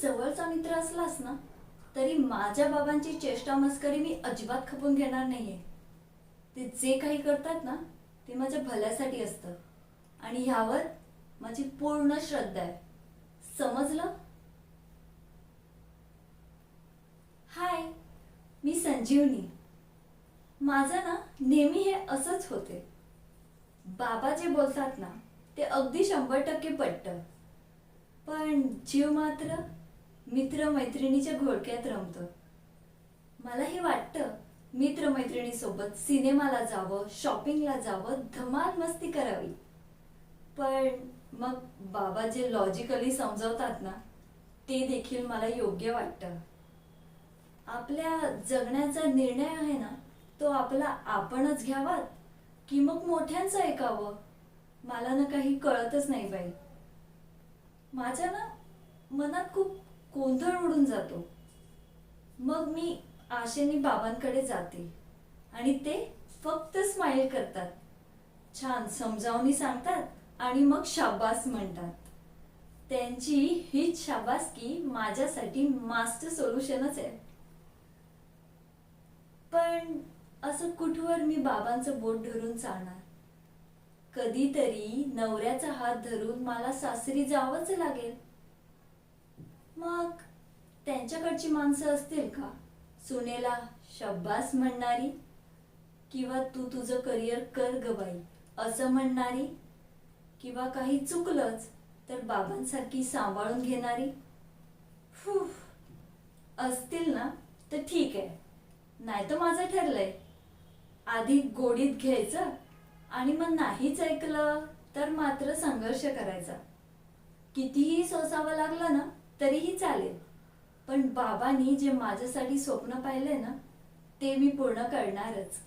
जवळचा मित्र असलास ना तरी माझ्या बाबांची चेष्टा मस्करी मी अजिबात खपून घेणार नाहीये. ते जे काही करतात ना ते माझ्या भल्यासाठी असतं आणि ह्यावर माझी पूर्ण श्रद्धा आहे. समजलं? हाय, मी संजीवनी. माझं ना नेहमी हे असंच होते. बाबा जे बोलतात ना ते अगदी 100% पटतं, पण जीव मात्र मित्र-मैत्रिणीच्या घोळक्यात रमतो. मलाही वाटतं मित्र-मैत्रिणीसोबत सिनेमाला जावं, शॉपिंगला जावं, धमाल मस्ती करावी. पण मग बाबा जे लॉजिकली समजावतात ना ते देखील मला योग्य वाटतं. आपल्या जगण्याचा निर्णय आहे ना तो आपला आपणच घ्यावा की मग मोठ्यांचं ऐकावं, मला ना काही कळतच नाही बाई. माझ्या ना मनात खूप गोंधळ उडून जातो. मग मी आशेने बाबांकडे जाते आणि ते फक्त स्माइल करतात, छान समजावणी सांगतात आणि मग शाबास म्हणतात. त्यांची हीच शाबासकी माझ्यासाठी मास्टर सोल्युशनच आहे. पण असं कुठवर मी बाबांचं बोट धरून चालणार? कधीतरी नवऱ्याचा हात धरून मला सासरी जावंच लागेल. मग त्यांच्याकडची माणसं असतील का सुनेला शाबास म्हणणारी, किंवा तू तुझं करिअर कर ग बाई असं म्हणणारी, किंवा काही चुकलंच तर बाबांसारखी सांभाळून घेणारी? असतील ना तर ठीक आहे, नाही तर माझं ठरलंय आधी गोडीत घ्यायचं आणि मग नाहीच ऐकलं तर मात्र संघर्ष करायचा. कितीही सोसावं लागलं ना तरीही चालेल, पण बाबांनी जे माझ्यासाठी स्वप्न पाहिले ना ते मी पूर्ण करणारच.